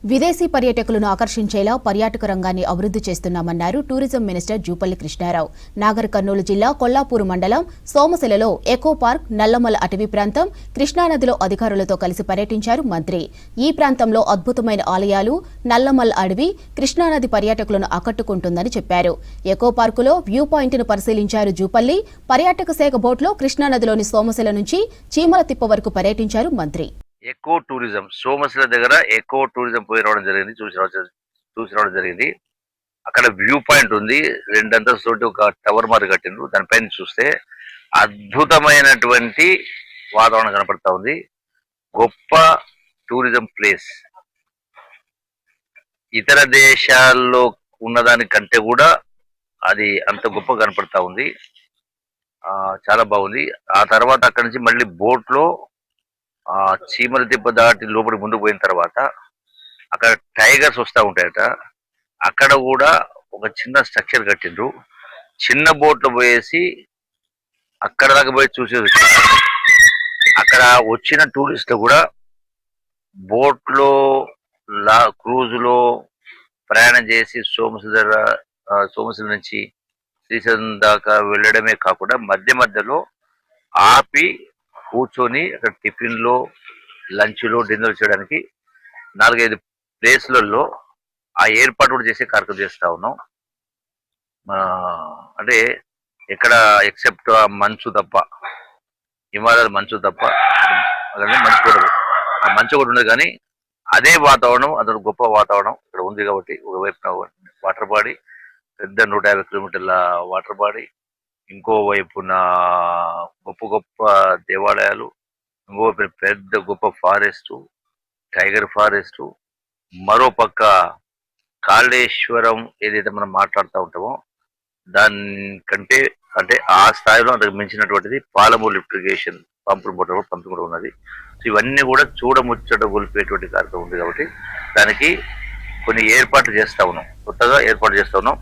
విదేశీ పర్యాటకులను ఆకర్షించేలా పర్యాటక రంగాన్ని అభివృద్ధి చేస్తున్నామన్నారు టూరిజం మినిస్టర్ జూపల్లి కృష్ణారావు. నాగర్ కర్నూలు జిల్లా కొల్లాపూరు మండలం సోమశిలలో ఎకో పార్క్, నల్లమల అటవీ ప్రాంతం, కృష్ణానదిలో అధికారులతో కలిసి పర్యటించారు మంత్రి. ఈ ప్రాంతంలో అద్భుతమైన ఆలయాలు, నల్లమల అడవి కృష్ణానది పర్యాటకులను ఆకట్టుకుంటుందని చెప్పారు. ఎకో పార్కులో వ్యూ పాయింట్ను పరిశీలించారు జూపల్లి. పర్యాటక శాఖ బోట్లో కృష్ణానదిలోని సోమశిల నుంచి చీమల తిప్ప వరకు పర్యటించారు మంత్రి. ఎకో టూరిజం సోమశిల దగ్గర ఎకో టూరిజం పోయి రావడం జరిగింది, చూసి రావడం జరిగింది. అక్కడ వ్యూ పాయింట్ ఉంది, 2 అంతస్తులతోటి ఒక టవర్ మారి కట్టిండ్రు. దానిపైన చూస్తే అద్భుతమైనటువంటి వాతావరణం కనపడతా ఉంది. గొప్ప టూరిజం ప్లేస్. ఇతర దేశాల్లో ఉన్నదానికంటే కూడా అది అంత గొప్ప కనపడతా ఉంది. చాలా బాగుంది. ఆ తర్వాత అక్కడి నుంచి మళ్ళీ బోట్లో చీమల దెబ్బ దాటి లోపలికి ముందుకు పోయిన తర్వాత అక్కడ టైగర్స్ వస్తూ ఉంటాయట. అక్కడ కూడా ఒక చిన్న స్ట్రక్చర్ కట్టిండ్రు. చిన్న బోట్లో పోయేసి అక్కడ దాకా పోయి చూసేది. అక్కడ వచ్చిన టూరిస్టులు కూడా బోట్లో క్రూజులో ప్రయాణం చేసి సోమశిల నుంచి శ్రీశైలం దాకా వెళ్ళడమే కాకుండా మధ్య మధ్యలో ఆపి కూర్చొని అక్కడ టిఫిన్లో, లంచ్లో, డిన్నర్ చేయడానికి 4-5 ప్లేస్లలో ఆ ఏర్పాటు కూడా చేసే కార్యక్రమం చేస్తూ ఉన్నాం. అంటే ఎక్కడ ఎక్సెప్ట్ ఆ మంచు తప్ప, హిమాలయాల మంచు తప్ప అక్కడ మంచు కూడా, ఆ మంచు కూడా ఉండదు. కానీ అదే వాతావరణం, అదొక గొప్ప వాతావరణం ఇక్కడ ఉంది. కాబట్టి ఒకవైపున వాటర్ బాడీ, పెద్ద 150 కిలోమీటర్ల వాటర్ బాడీ, ఇంకో వైపున గొప్ప దేవాలయాలు, ఇంకో వైపున పెద్ద గొప్ప ఫారెస్టు, టైగర్ ఫారెస్టు, మరో పక్క కాళేశ్వరం ఏదైతే మనం మాట్లాడుతూ ఉంటామో దానికంటే అంటే ఆ స్థాయిలో అంతకు మించినటువంటిది పాలమూరు లిఫ్ట్ ఇరిగేషన్ పంపులు కూడా ఉన్నది. సో ఇవన్నీ కూడా చూడముచ్చట గొలిపేటువంటి కార్యక్రమం ఉంది. కాబట్టి దానికి కొన్ని ఏర్పాట్లు చేస్తా ఉన్నాం, కొత్తగా ఏర్పాటు చేస్తా ఉన్నాం.